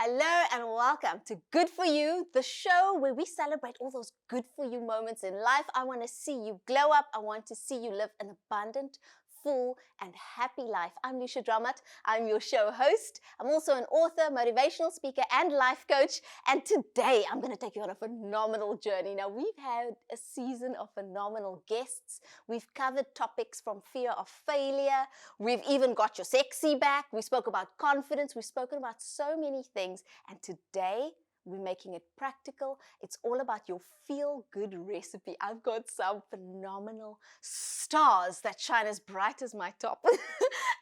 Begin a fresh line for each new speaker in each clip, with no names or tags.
Hello and welcome to Good For You, the show where we celebrate all those good for you moments in life. I want to see you glow up. I want to see you live an abundant, full and happy life. I'm Lucia Dramat. I'm your show host. I'm also an author, motivational speaker and life coach. And today I'm going to take you on a phenomenal journey. Now, we've had a season of phenomenal guests. We've covered topics from fear of failure. We've even got your sexy back. We spoke about confidence. We've spoken about so many things. And today we're making it practical. It's all about your feel-good recipe. I've got some phenomenal stars that shine as bright as my top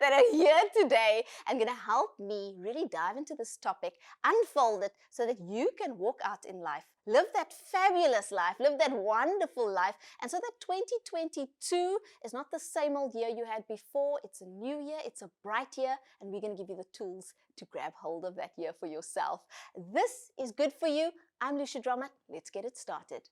that are here today and going to help me really dive into this topic, unfold it so that you can walk out in life, live that fabulous life, live that wonderful life, and so that 2022 is not the same old year you had before. It's a new year, it's a bright year, and we're going to give you the tools to grab hold of that year for yourself. This is Good For You. I'm Lucia Dramat. Let's get it started.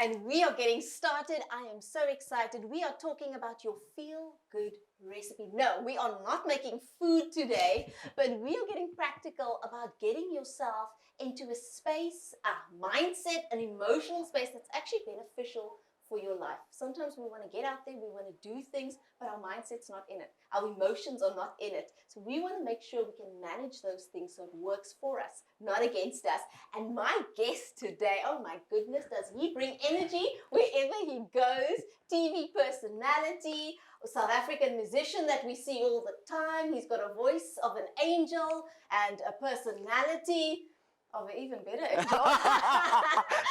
And we are getting started. I am so excited. We are talking about your feel-good recipe. No, we are not making food today, but we are getting practical about getting yourself into a space, a mindset, an emotional space that's actually beneficial for your life. Sometimes we want to get out there, we want to do things, but our mindset's not in it. Our emotions are not in it. So we want to make sure we can manage those things so it works for us, not against us. And my guest today, oh my goodness, does he bring energy wherever he goes? TV personality, South African musician that we see all the time. He's got a voice of an angel and a personality of an even better angel.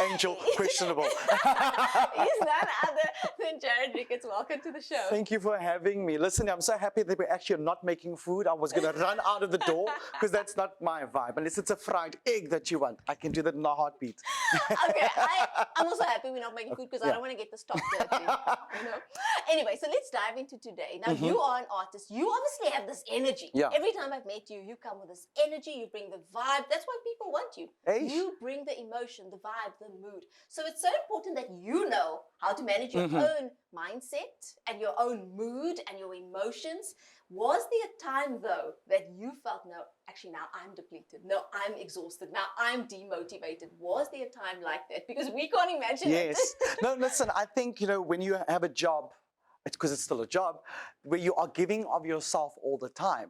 Angel, questionable.
He's none other than Jarrad Ricketts. Welcome to the show.
Thank you for having me. Listen, I'm so happy that we're actually not making food. I was going to run out of the door because that's not my vibe. Unless it's a fried egg that you want. I can do that in a heartbeat.
Okay, I'm also happy we're not making food because I don't want to get this top dirty. Anyway, so let's dive into today. Now, you are an artist. You obviously have this energy.
Yeah.
Every time I've met you, you come with this energy. You bring the vibe. That's why people want you. You bring the emotion, the vibe, the mood. So it's so important that you know how to manage your own mindset and your own mood and your emotions. Was there a time, though, that you felt, no, actually now I'm depleted, no, I'm exhausted, now I'm demotivated? Was there a time like that? Because we can't imagine it.
Yes. No, listen, I think, when you have a job, it's because it's still a job, where you are giving of yourself all the time.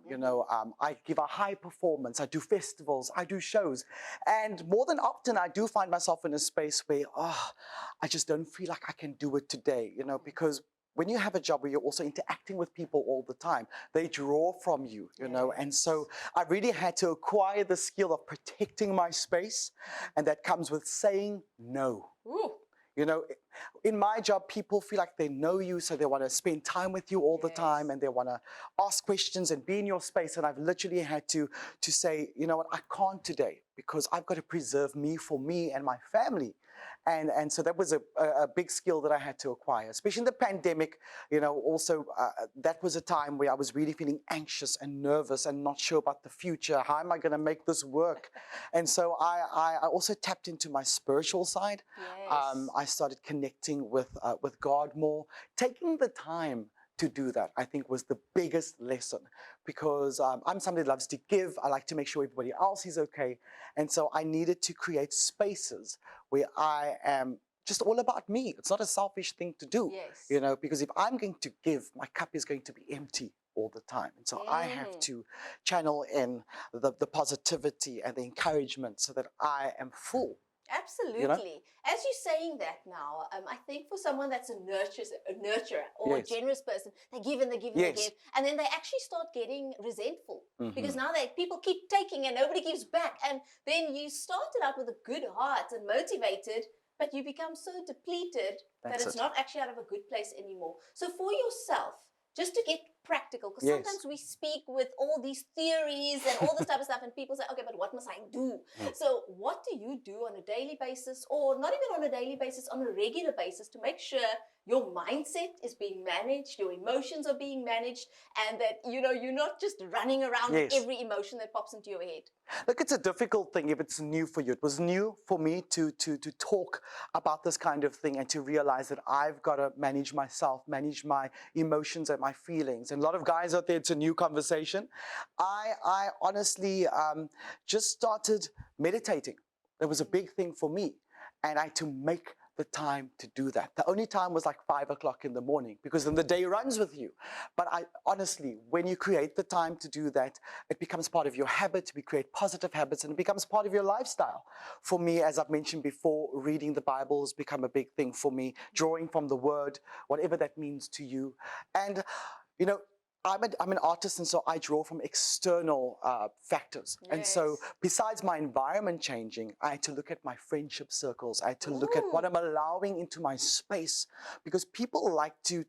I give a high performance, I do festivals, I do shows. And more than often, I do find myself in a space where, I just don't feel like I can do it today, because when you have a job where you're also interacting with people all the time, they draw from you, and so I really had to acquire the skill of protecting my space, and that comes with saying no.
Ooh.
In my job, people feel like they know you, so they want to spend time with you all the time, and they want to ask questions and be in your space. And I've literally had to say, you know what, I can't today because I've got to preserve me for me and my family. And so that was a big skill that I had to acquire, especially in the pandemic. Also that was a time where I was really feeling anxious and nervous and not sure about the future. How am I going to make this work? And so I also tapped into my spiritual side.
Yes.
I started connecting with God more, taking the time to do that, I think, was the biggest lesson, because I'm somebody that loves to give. I like to make sure everybody else is okay. And so I needed to create spaces where I am just all about me. It's not a selfish thing to do, because if I'm going to give, my cup is going to be empty all the time. And so I have to channel in the positivity and the encouragement so that I am full.
Absolutely. As you're saying that now, I think for someone that's a nurturer or a generous person, they give and they give and they give, and then they actually start getting resentful because now people keep taking and nobody gives back. And then you started out with a good heart and motivated, but you become so depleted that it's not actually out of a good place anymore. So for yourself, just to get practical, because
Yes.
sometimes we speak with all these theories and all this type of stuff, and people say, okay, but what must I do? So what do you do on a daily basis, or not even on a daily basis, on a regular basis, to make sure your mindset is being managed, your emotions are being managed, and that, you're not just running around with
Yes.
every emotion that pops into your head?
Look, it's a difficult thing if it's new for you. It was new for me to talk about this kind of thing and to realize that I've got to manage myself, manage my emotions and my feelings. And a lot of guys out there, it's a new conversation. I honestly just started meditating. That was a big thing for me. And I had to make the time to do that. The only time was like 5 o'clock in the morning, because then the day runs with you. But I honestly, when you create the time to do that, it becomes part of your habit. We create positive habits, and it becomes part of your lifestyle. For me, as I've mentioned before, reading the Bible has become a big thing for me, drawing from the Word, whatever that means to you. And, you know, I'm an artist, and so I draw from external factors. And so
Yes.
besides my environment changing, I had to look at my friendship circles. I had to look at
Ooh.
what I'm allowing into my space, because people like to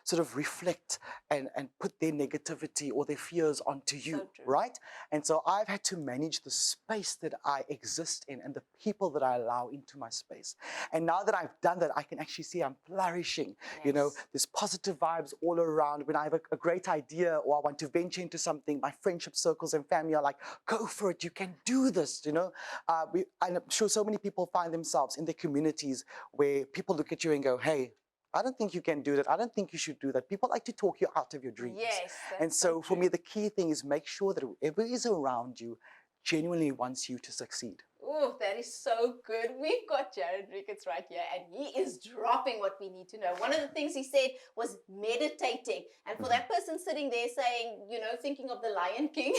sort of reflect and put their negativity or their fears onto you,
So true.
right? And so I've had to manage the space that I exist in and the people that I allow into my space. And now that I've done that, I can actually see I'm flourishing. You know,
Yes.
there's positive vibes all around. When I have a great idea or I want to venture into something, my friendship circles and family are like, go for it, you can do this, you know. I'm sure so many people find themselves in their communities where people look at you and go, hey, I don't think you can do that. I don't think you should do that. People like to talk you out of your dreams.
Yes, that's
And so for
true.
me, the key thing is make sure that whoever is around you genuinely wants you to succeed.
Oh, that is so good. We've got Jarrad Ricketts right here, and he is dropping what we need to know. One of the things he said was meditating. And for that person sitting there saying, thinking of the Lion King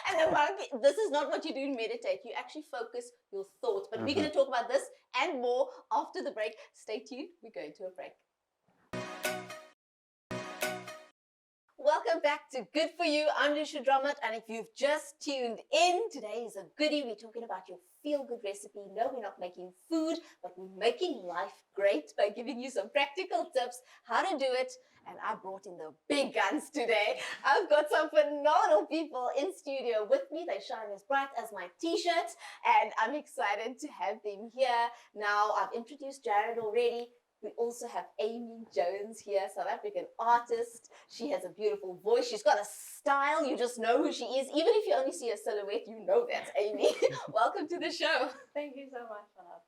and the monkey, this is not what you do in meditate. You actually focus your thoughts. But we're going to talk about this and more after the break. Stay tuned. We're going to a break. Welcome back to Good For You. I'm Lucia Drummond, and if you've just tuned in, today is a goodie. We're talking about your feel-good recipe. No, we're not making food, but we're making life great by giving you some practical tips how to do it. And I brought in the big guns today. I've got some phenomenal people in studio with me. They shine as bright as my t-shirt, and I'm excited to have them here. Now, I've introduced Jarrad already. We also have Amy Jones here, South African artist. She has a beautiful voice. She's got a style. You just know who she is. Even if you only see a silhouette, you know that's Amy. Welcome to the show.
Thank you so much, Manab.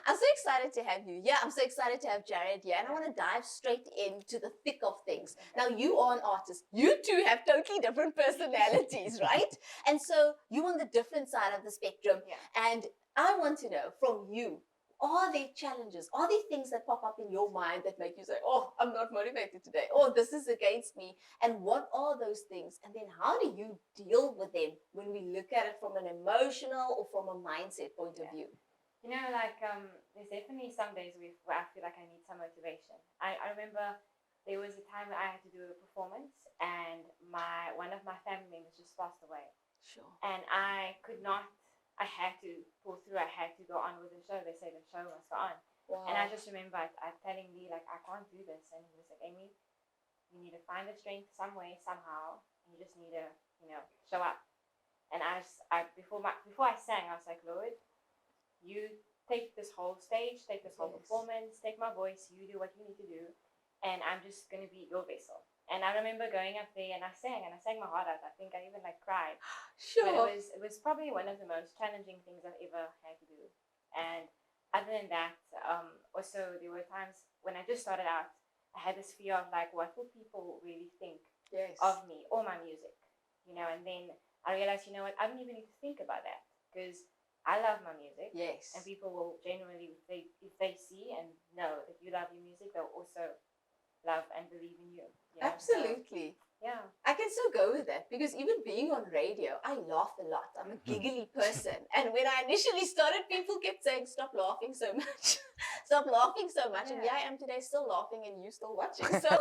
I'm so excited to have you. Yeah, I'm so excited to have Jarrad here. And I want to dive straight into the thick of things. Now, you are an artist. You two have totally different personalities, right? And so you're on the different side of the spectrum.
Yeah.
And I want to know from you, are there challenges? Are there things that pop up in your mind that make you say, oh, I'm not motivated today? Oh, this is against me. And what are those things? And then how do you deal with them when we look at it from an emotional or from a mindset point of view?
You know, there's definitely some days where I feel like I need some motivation. I remember there was a time where I had to do a performance, and one of my family members just passed away.
Sure.
And I could not, I had to pull through, I had to go on with the show. They say the show must go on.
Wow.
And I just remember I telling Lee, I can't do this. And he was like, Amy, you need to find the strength some way, somehow. And you just need to, show up. And before I sang, I was like, Lord, you take this whole stage, take this whole performance, take my voice, you do what you need to do, and I'm just going to be your vessel. And I remember going up there and I sang my heart out. I think I even cried.
Sure.
But it was probably one of the most challenging things I've ever had to do. And other than that, also there were times when I just started out, I had this fear of what will people really think of me or my music, and then I realized, what, I don't even need to think about that, because I love my music.
Yes.
And people will genuinely, if they see and know that you love your music, they'll also love and believe in you.
Absolutely.
So, yeah.
I can still go with that, because even being on radio, I laugh a lot. I'm a giggly person. And when I initially started, people kept saying, stop laughing so much. Stop laughing so much. And here I am today still laughing and you still watching. So, so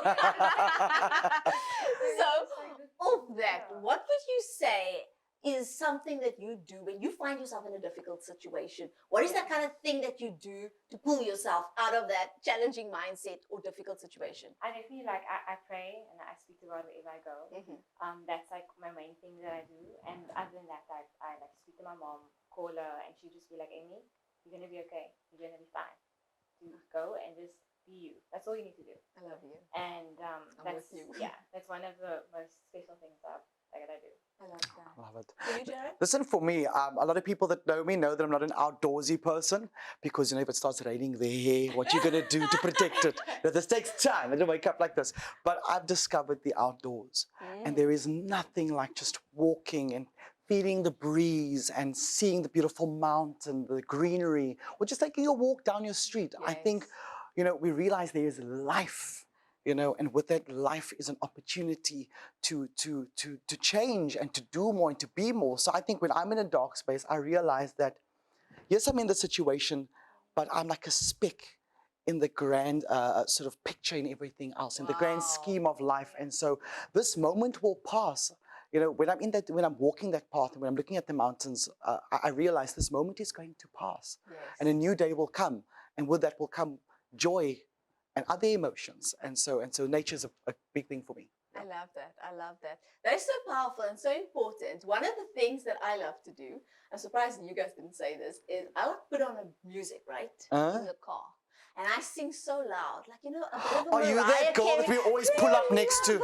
of that, what would you say is something that you do when you find yourself in a difficult situation? What is that kind of thing that you do to pull yourself out of that challenging mindset or difficult situation?
I definitely like I pray and I speak to God wherever I go. That's like my main thing that I do. And other than that, I like speak to my mom, call her, and she just be like, Amy, you're gonna be okay. You're gonna be fine. Go and just be you. That's all you need to do.
I love you.
And
I'm
that's
with you.
that's one of the most special things that I do.
I love that.
I love it.
For you, Jarrad?
Listen, for me, a lot of people that know me know that I'm not an outdoorsy person because, if it starts raining there, what you going to do to protect it? This takes time. I don't wake up like this. But I've discovered the outdoors. And there is nothing like just walking and feeling the breeze and seeing the beautiful mountain, the greenery, or just taking a walk down your street. I think, we realize there is life. And with that, life is an opportunity to change and to do more and to be more. So I think when I'm in a dark space, I realize that, yes, I'm in the situation, but I'm like a speck in the grand sort of picture in everything else, in the grand scheme of life. And so this moment will pass. When I'm walking that path and when I'm looking at the mountains, I realize this moment is going to pass. And a new day will come. And with that will come joy and other emotions. And so nature's a big thing for me.
I love that. I love that. That is so powerful and so important. One of the things that I love to do, I'm surprised you guys didn't say this, is I would put on a music, right? In the car. And I sing so loud, like, a bit of a
Are you that girl that we always pull up next to?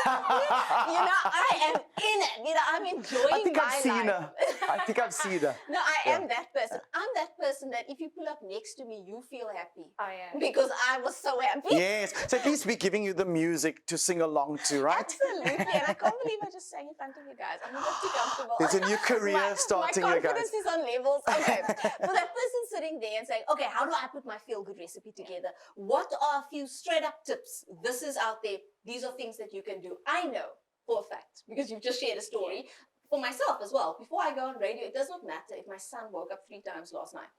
I am in it. I'm enjoying
I think
my
I've seen
life.
her. I think I've seen her.
No, I am that person. I'm that person that if you pull up next to me, you feel happy.
Oh, yeah.
Because I was so happy.
Yes. So at least we're giving you the music to sing along to, right?
Absolutely. And I can't believe I just sang in front of you guys. I'm a bit too comfortable.
There's a new career starting here, guys.
My confidence is on levels. Okay. For that person sitting there and saying, okay, how do I put my feel-good recipe together? What are a few straight-up tips? This is out there. These are things that you can do. I know for a fact, because you've just shared a story, for myself as well. Before I go on radio, it does not matter if my son woke up 3 times last night.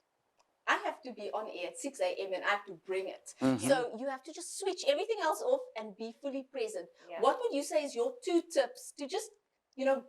I have to be on air at 6 a.m. and I have to bring it. So you have to just switch everything else off and be fully present. What would you say is your 2 tips to just,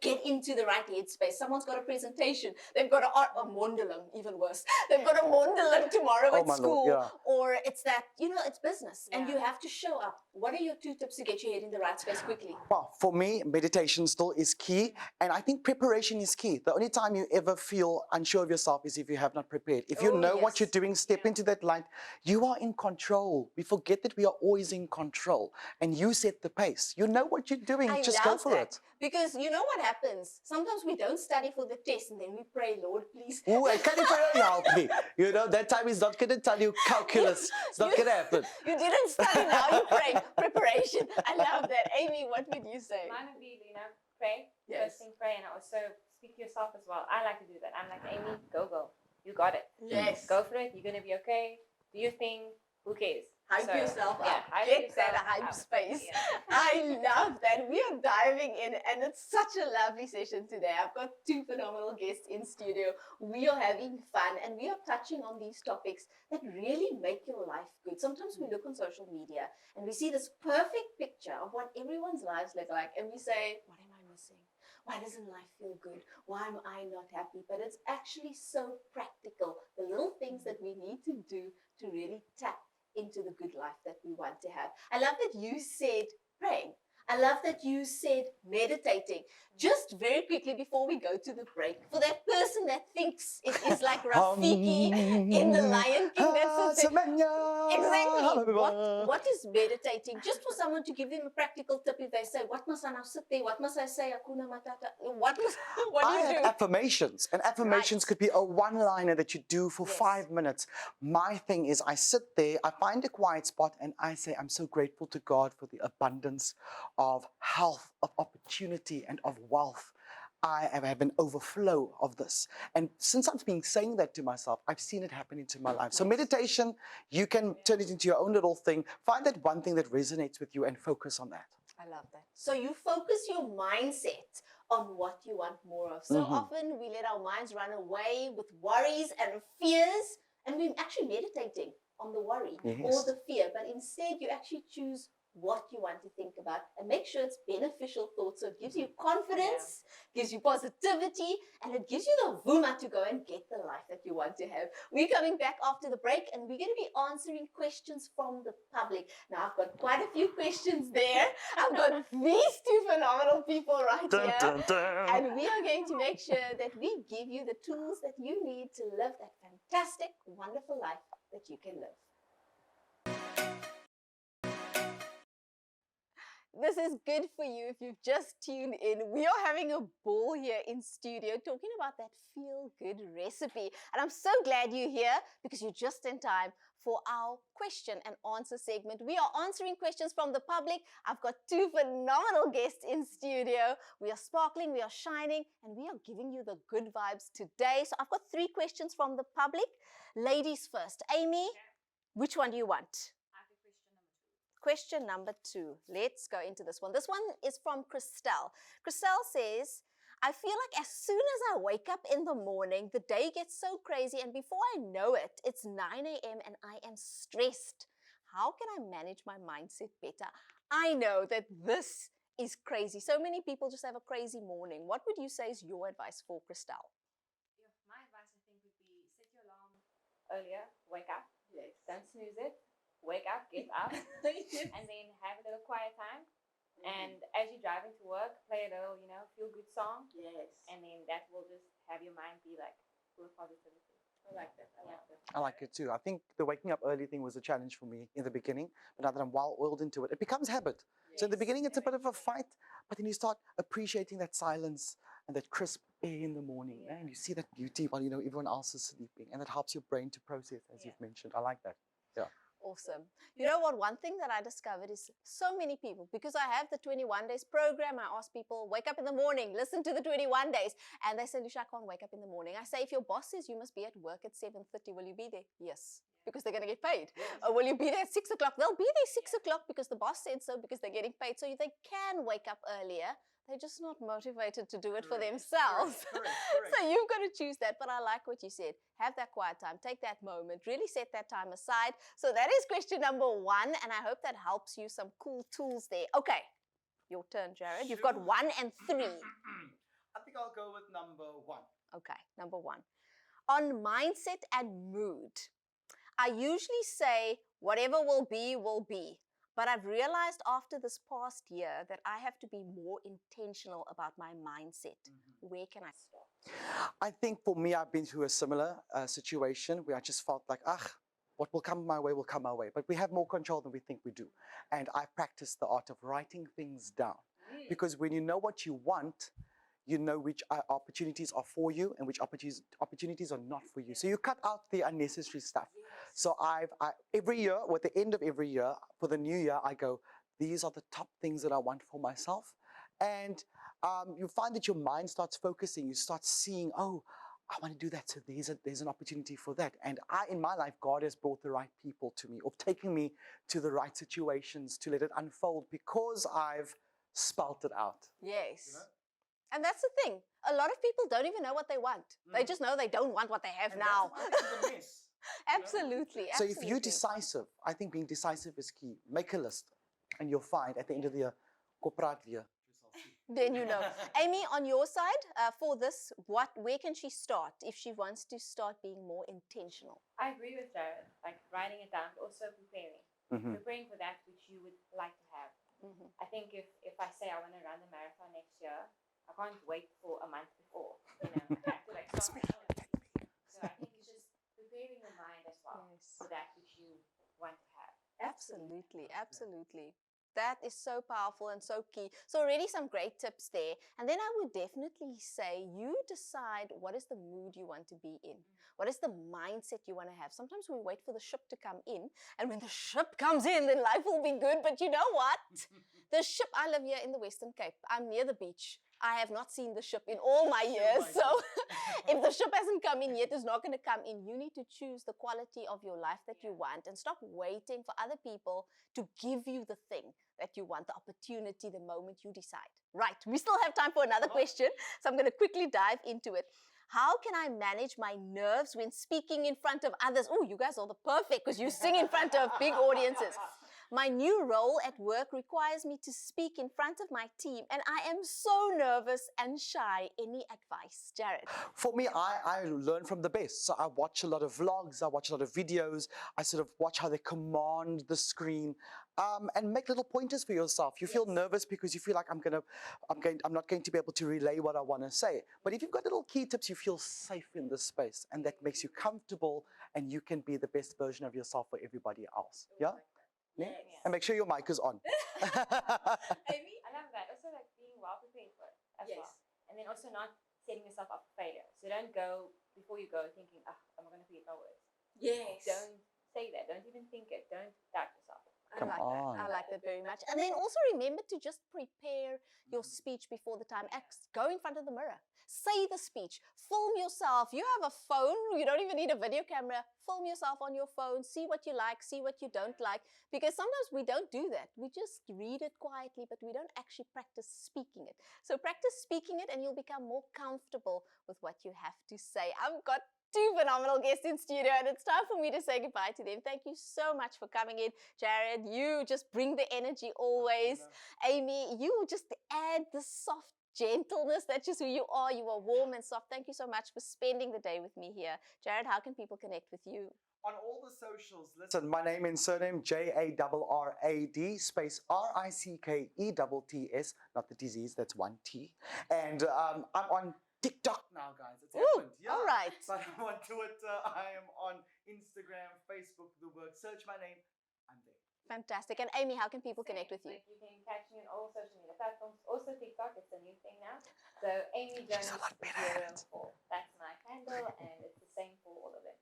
get into the right headspace? Someone's got a presentation. They've got a mondeling, even worse. They've got a mondeling tomorrow at school.
Lord,
or it's that, it's business. And you have to show up. What are your 2 tips to get your head in the right space quickly?
Well, for me, meditation still is key. And I think preparation is key. The only time you ever feel unsure of yourself is if you have not prepared. If you know what you're doing, step into that light. You are in control. We forget that we are always in control. And you set the pace. You know what you're doing. Just go for it.
Because you know what happens? Sometimes we don't study for the test and then we pray, Lord, please.
Oh, I can't even help me. That time is not going to tell you calculus. It's not going to happen.
You didn't study, now you pray. Preparation. I love that. Amy, what would you say?
Mine would be, pray. First thing, pray. And also speak to yourself as well. I like to do that. I'm like, Amy, go. You got it.
Yes.
Go for it. You're going to be okay. Do your thing. Who cares?
Hype yourself up.
Hype
Get
yourself
that hype
up.
space.
Yeah.
I love that. We are diving in and it's such a lovely session today. I've got 2 phenomenal guests in studio. We are having fun and we are touching on these topics that really make your life good. Sometimes we look on social media and we see this perfect picture of what everyone's lives look like and we say, what am I missing? Why doesn't life feel good? Why am I not happy? But it's actually so practical. The little things that we need to do to really tap into the good life that we want to have. I love that you said praying. I love that you said meditating. Just very quickly before we go to the break, for that person that thinks it is like Rafiki in The Lion King, that's exactly. What is meditating? Just for someone to give them a practical tip if they say, what must I now sit there? What must I say? Hakuna Matata. What do
I
you
have
do?
affirmations, and affirmations could be a one-liner that you do for 5 minutes. My thing is I sit there, I find a quiet spot, and I say, I'm so grateful to God for the abundance of health, of opportunity, and of wealth. I have an overflow of this. And since I've been saying that to myself, I've seen it happen into my life. So meditation, you can turn it into your own little thing. Find that one thing that resonates with you and focus on that.
I love that. So you focus your mindset on what you want more of. So often we let our minds run away with worries and fears, and we're actually meditating on the worry or the fear. But instead, you actually choose what you want to think about, and make sure it's beneficial thoughts. So it gives you confidence, gives you positivity, and it gives you the vuma to go and get the life that you want to have. We're coming back after the break, and we're going to be answering questions from the public. Now, I've got quite a few questions there. I've got these two phenomenal people right here.
Dun, dun.
And we are going to make sure that we give you the tools that you need to live that fantastic, wonderful life that you can live. This is good for you if you've just tuned in. We are having a ball here in studio talking about that feel-good recipe. And I'm so glad you're here because you're just in time for our question and answer segment. We are answering questions from the public. I've got two phenomenal guests in studio. We are sparkling, we are shining, and we are giving you the good vibes today. So I've got three questions from the public. Ladies first. Amy, which one do you want? Question number 2. Let's go into this one. This one is from Christelle. Christelle says, I feel like as soon as I wake up in the morning, the day gets so crazy, and before I know it, it's 9 a.m. and I am stressed. How can I manage my mindset better? I know that this is crazy. So many people just have a crazy morning. What would you say is your advice for Christelle?
Yeah, my advice, I think, would be set your alarm earlier, wake up, don't snooze it, wake up, get up, and then have a little quiet time. And as you're driving to work, play a little, feel-good song.
Yes.
And then that will just have your mind be like full of positivity.
I like that. I like that.
I like it too. I think the waking up early thing was a challenge for me in the beginning, but now that I'm well oiled into it, it becomes habit. So in the beginning, it's a bit of a fight, but then you start appreciating that silence and that crisp air in the morning, and you see that beauty while everyone else is sleeping, and that helps your brain to process, as you've mentioned. I like that. Yeah.
Awesome. You know what? One thing that I discovered is so many people, because I have the 21 days program, I ask people, wake up in the morning, listen to the 21 days. And they say, Lucia, I can't wake up in the morning. I say, if your boss says you must be at work at 7:30, will you be there? Yes. Because they're going to get paid. Or will you be there at 6 o'clock? They'll be there 6 o'clock because the boss said so, because they're getting paid. So they can wake up earlier. They're just not motivated to do it for themselves.
Correct.
So you've got to choose that. But I like what you said. Have that quiet time. Take that moment. Really set that time aside. So that is question number 1. And I hope that helps you. Some cool tools there. Okay. Your turn, Jarrad. You've got 1 and 3.
I think I'll go with number 1.
Okay. Number 1. On mindset and mood. I usually say, whatever will be, will be. But I've realized after this past year that I have to be more intentional about my mindset. Where can I start?
I think for me, I've been through a similar situation where I just felt like, what will come my way will come my way. But we have more control than we think we do. And I've practiced the art of writing things down. Because when you know what you want, you know which opportunities are for you and which opportunities are not for you. So you cut out the unnecessary stuff. So every year, at the end of every year, for the new year, I go, these are the top things that I want for myself. And you find that your mind starts focusing. You start seeing, I want to do that. So there's an opportunity for that. And in my life, God has brought the right people to me, or taken me to the right situations to let it unfold because I've spelt it out.
Yes. And that's the thing. A lot of people don't even know what they want. They just know they don't want what they have now. Absolutely.
So if you're decisive, I think being decisive is key. Make a list and you'll find at the end of the year, go praat weer.
Then you know. Amy, on your side, for this, where can she start if she wants to start being more intentional?
I agree with Jarrad, like writing it down, but also preparing. Preparing for that which you would like to have. I think if I say I want to run the marathon next year, I can't wait for a month before. I have to start. So I think it's just preparing your mind as well for that which you want to have.
Absolutely. That is so powerful and so key. So already some great tips there. And then I would definitely say you decide what is the mood you want to be in. What is the mindset you want to have? Sometimes we wait for the ship to come in. And when the ship comes in, then life will be good. But you know what? The ship, I live here in the Western Cape. I'm near the beach. I have not seen the ship in all my years. So if the ship hasn't come in yet, it's not going to come in. You need to choose the quality of your life that you want and stop waiting for other people to give you the thing that you want, the opportunity, the moment you decide. Right, we still have time for another question, so I'm going to quickly dive into it. How can I manage my nerves when speaking in front of others? Oh, you guys are the perfect because you sing in front of big audiences. My new role at work requires me to speak in front of my team, and I am so nervous and shy. Any advice, Jarrad?
For me, I learn from the best. So I watch a lot of vlogs, I watch a lot of videos, I sort of watch how they command the screen, and make little pointers for yourself. You feel nervous because you feel like I'm not going to be able to relay what I want to say. But if you've got little key tips, you feel safe in this space, and that makes you comfortable, and you can be the best version of yourself for everybody else. Yeah? Yeah? And make sure your mic is on.
Amy? I love that. Also, like being well prepared for it as well. And then also not setting yourself up for failure. So don't go before you go thinking, am I going to forget my words?
Yes.
Don't say that. Don't even think it. Don't doubt yourself.
Come on.
I like that very much. And then also remember to just prepare your speech before the time. Go in front of the mirror. Say the speech. Film yourself. You have a phone. You don't even need a video camera. Film yourself on your phone. See what you like. See what you don't like. Because sometimes we don't do that. We just read it quietly, but we don't actually practice speaking it. So practice speaking it and you'll become more comfortable with what you have to say. I've got two phenomenal guests in studio, and it's time for me to say goodbye to them. Thank you so much for coming in. Jarrad, you just bring the energy always. Amy, you just add the soft gentleness. That's just who you are. You are warm and soft. Thank you so much for spending the day with me here. Jarrad, how can people connect with you?
On all the socials, listen, my name and surname, Jarrad, space Ricketts, not the disease, that's one T. And I'm on TikTok now, guys. It's happened. Yeah.
All right.
But I'm on Twitter, I am on Instagram, Facebook, the work. Search my name, I'm there.
Fantastic. And Amy, how can people connect with you?
Like you can catch me on all social media platforms. Also TikTok, it's a new thing now. So Amy Jones
a lot better at it.
04. That's my handle, and it's the same for all of them.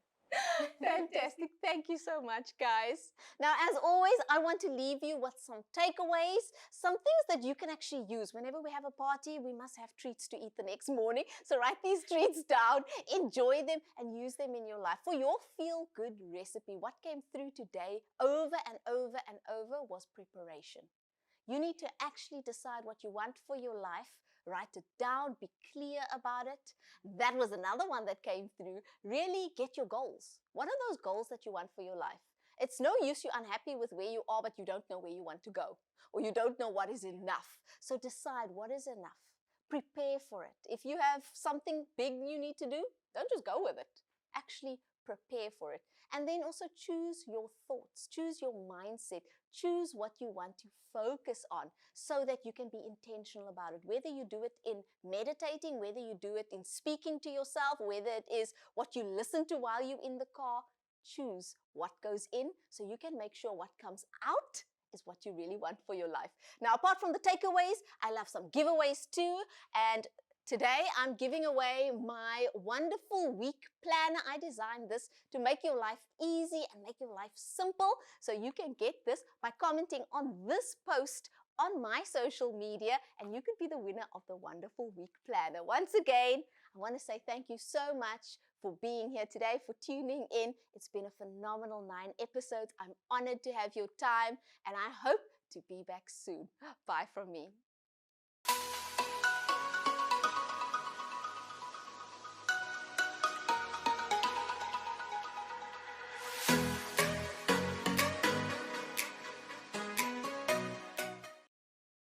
Fantastic. Thank you so much, guys. Now, as always, I want to leave you with some takeaways, some things that you can actually use. Whenever we have a party, we must have treats to eat the next morning. So write these treats down, enjoy them, and use them in your life. For your feel-good recipe, what came through today over and over and over was preparation. You need to actually decide what you want for your life. Write it down, be clear about it. That was another one that came through. Really get your goals. What are those goals that you want for your life? It's no use you're unhappy with where you are, but you don't know where you want to go, or you don't know what is enough. So decide what is enough. Prepare for it. If you have something big you need to do, don't just go with it. Actually prepare for it. And then also choose your thoughts, choose your mindset, choose what you want to focus on so that you can be intentional about it. Whether you do it in meditating, whether you do it in speaking to yourself, whether it is what you listen to while you're in the car, choose what goes in so you can make sure what comes out is what you really want for your life. Now, apart from the takeaways, I love some giveaways too. And today, I'm giving away my wonderful week planner. I designed this to make your life easy and make your life simple. So you can get this by commenting on this post on my social media, and you could be the winner of the wonderful week planner. Once again, I want to say thank you so much for being here today, for tuning in. It's been a phenomenal 9 episodes. I'm honored to have your time, and I hope to be back soon. Bye from me.